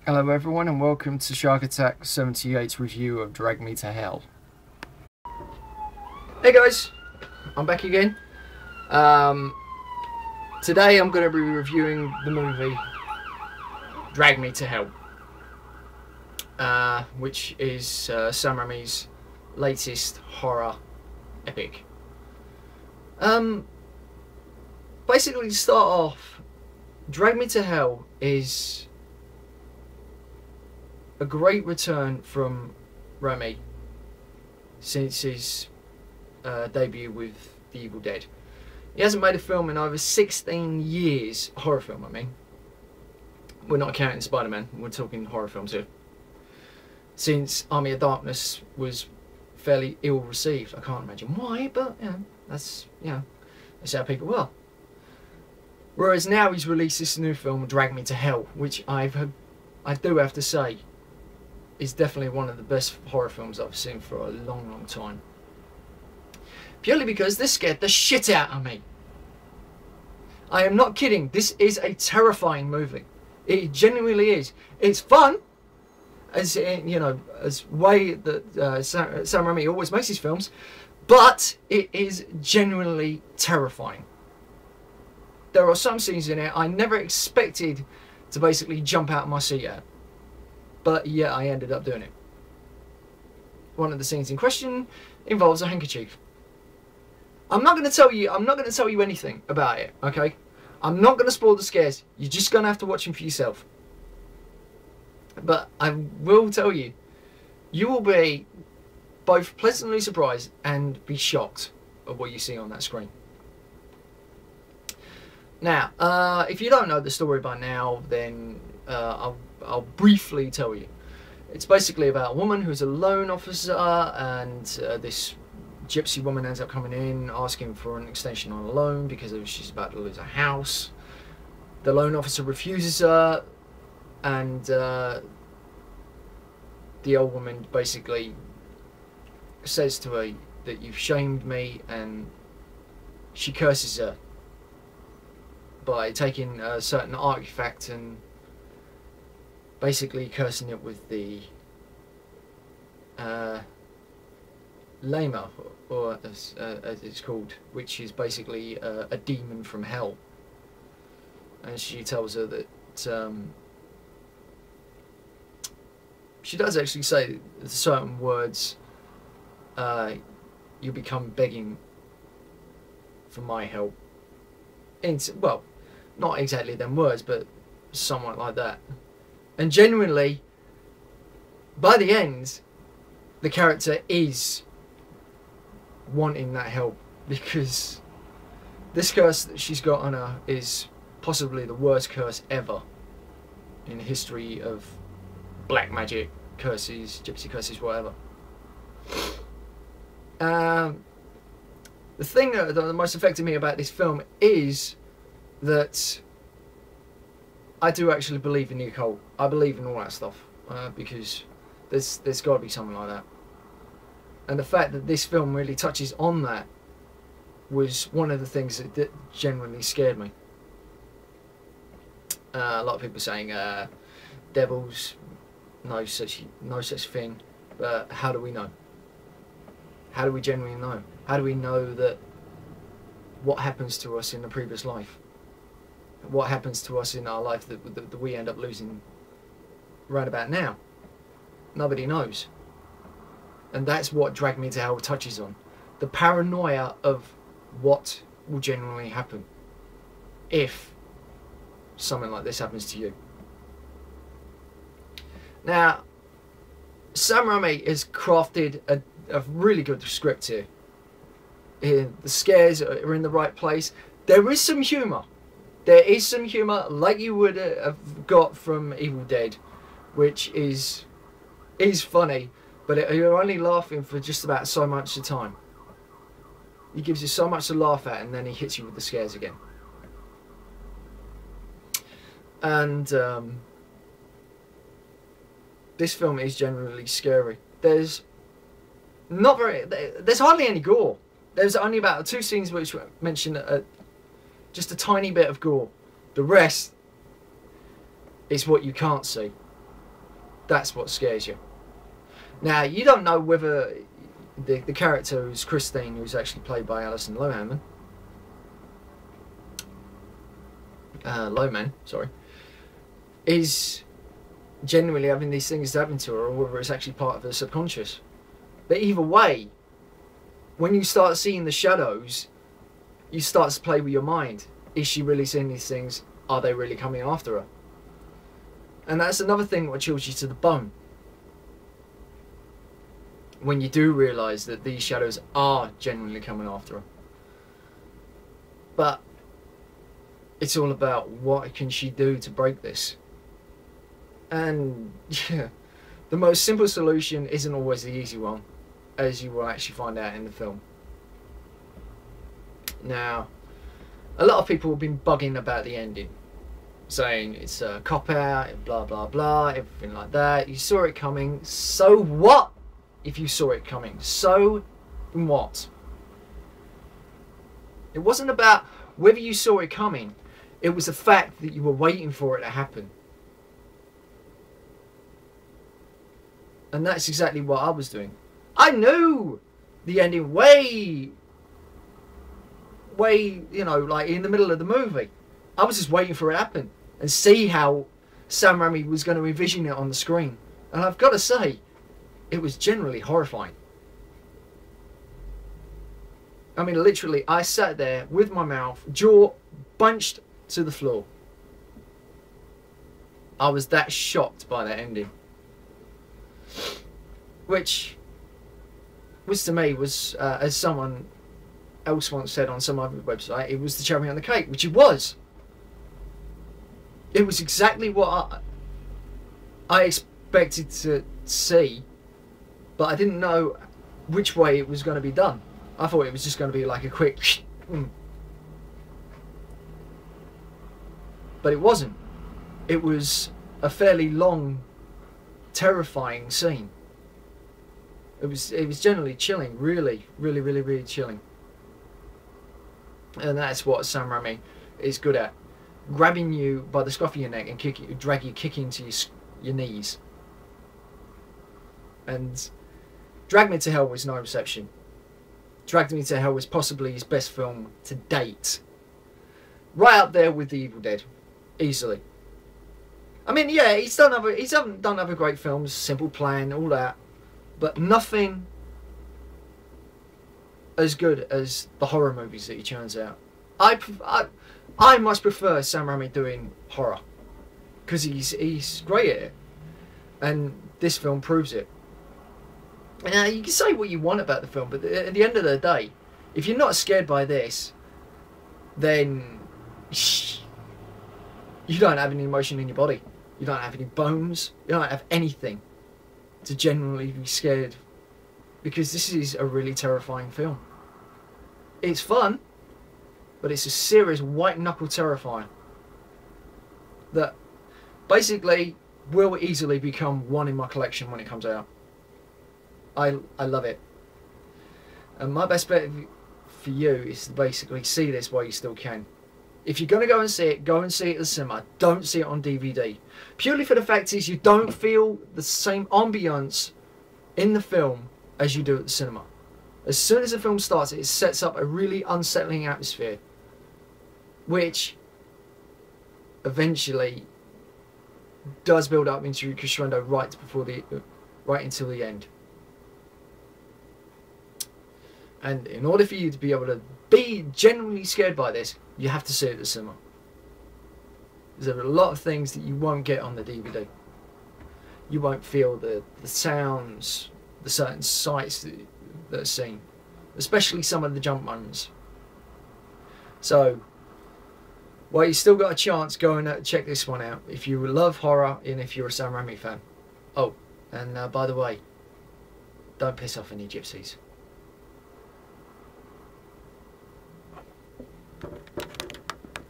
Hello everyone and welcome to Sharkattack78's review of Drag Me to Hell. Hey guys, I'm back again. Today I'm going to be reviewing the movie Drag Me to Hell, which is Sam Raimi's latest horror epic. Basically, to start off, Drag Me to Hell is a great return from Raimi since his debut with The Evil Dead. He hasn't made a film in over 16 years, a horror film I mean. We're not counting Spider-Man, we're talking horror films here. Since Army of Darkness was fairly ill received. I can't imagine why, but that's how people are. Whereas now he's released this new film, Drag Me to Hell, which I do have to say is definitely one of the best horror films I've seen for a long time. Purely because this scared the shit out of me. I am not kidding, this is a terrifying movie. It genuinely is. It's fun, as way that Sam Raimi always makes his films, but it is genuinely terrifying. There are some scenes in it I never expected to basically jump out of my seat at. But yeah, I ended up doing it. One of the scenes in question involves a handkerchief. I'm not going to tell you anything about it, okay? I'm not going to spoil the scares. You're just going to have to watch them for yourself. But I will tell you, you will be both pleasantly surprised and be shocked at what you see on that screen. Now, if you don't know the story by now, then I'll briefly tell you. It's basically about a woman who's a loan officer, and this gypsy woman ends up coming in asking for an extension on a loan because she's about to lose her house. The loan officer refuses her, and the old woman basically says to her that you've shamed me, and she curses her by taking a certain artifact and basically cursing it with the Lama, or as it's called, which is basically a demon from hell. And she tells her that she does actually say certain words. You become begging for my help. Well, not exactly them words, but somewhat like that. And genuinely, by the end, the character is wanting that help, because this curse that she's got on her is possibly the worst curse ever in the history of black magic curses, gypsy curses, whatever. The thing that most affected me about this film is that I do actually believe in the occult. I believe in all that stuff, because there's got to be something like that. And the fact that this film really touches on that was one of the things that genuinely scared me. A lot of people saying devils, no such thing. But how do we know? How do we genuinely know? How do we know that what happens to us in the previous life? What happens to us in our life that we end up losing right about now? Nobody knows. And that's what Drag Me to Hell touches on. The paranoia of what will genuinely happen if something like this happens to you. Now, Sam Raimi has crafted a really good script here. The scares are in the right place. There is some humour. There is some humour like you would have got from Evil Dead, which is funny, but you're only laughing for just about so much of the time. He gives you so much to laugh at, and then he hits you with the scares again. And this film is generally scary. There's hardly any gore. There's only about 2 scenes which mention just a tiny bit of gore. The rest is what you can't see. That's what scares you. Now, you don't know whether the character who's Christine, who's actually played by Alison Lohman, sorry, is genuinely having these things happen to her, or whether it's actually part of her subconscious. But either way, when you start seeing the shadows, you start to play with your mind. Is she really seeing these things? Are they really coming after her? And that's another thing that chills you to the bone. When you do realise that these shadows are genuinely coming after her. But it's all about what can she do to break this. And yeah, the most simple solution isn't always the easy one, as you will actually find out in the film. Now, a lot of people have been bugging about the ending, saying it's a cop-out, blah blah blah, everything like that. You saw it coming, so what if you saw it coming? So what? It wasn't about whether you saw it coming, it was the fact that you were waiting for it to happen. And that's exactly what I was doing. I knew the ending way, you know, like in the middle of the movie. I was just waiting for it to happen and see how Sam Raimi was going to envision it on the screen. And I've got to say, it was generally horrifying. I mean, literally, I sat there with my mouth, jaw bunched to the floor. I was that shocked by that ending. Which to me was, as someone else once said on some other website, it was the cherry on the cake, which it was. It was exactly what I expected to see, but I didn't know which way it was going to be done. I thought it was just going to be like a quick but it wasn't. It was a fairly long, terrifying scene. It was generally chilling, really chilling. And that's what Sam Raimi is good at. Grabbing you by the scruff of your neck and drag you kicking to your knees. And Drag Me to Hell was no exception. Drag Me to Hell was possibly his best film to date. Right up there with The Evil Dead. Easily. I mean, yeah, he's done other great films, Simple Plan, all that. But nothing as good as the horror movies that he churns out. I much prefer Sam Raimi doing horror, because he's great at it, and this film proves it. Now, you can say what you want about the film, but at the end of the day, if you're not scared by this, then you don't have any emotion in your body. You don't have any bones. You don't have anything to genuinely be scared, because this is a really terrifying film. It's fun, but it's a serious white-knuckle terrifier that basically will easily become one in my collection when it comes out. I love it. And my best bet for you is to basically see this while you still can. If you're going to go and see it, go and see it at the cinema. Don't see it on DVD. Purely for the fact is you don't feel the same ambience in the film as you do at the cinema. As soon as the film starts, it sets up a really unsettling atmosphere, which eventually does build up into a crescendo right until the end. And in order for you to be able to be genuinely scared by this, you have to see it at the cinema. There are a lot of things that you won't get on the DVD. You won't feel the sounds, the certain sights that are seen, especially some of the jump moments. So, while you still got a chance, go and check this one out if you love horror and if you're a Sam Raimi fan. Oh, and by the way, don't piss off any gypsies.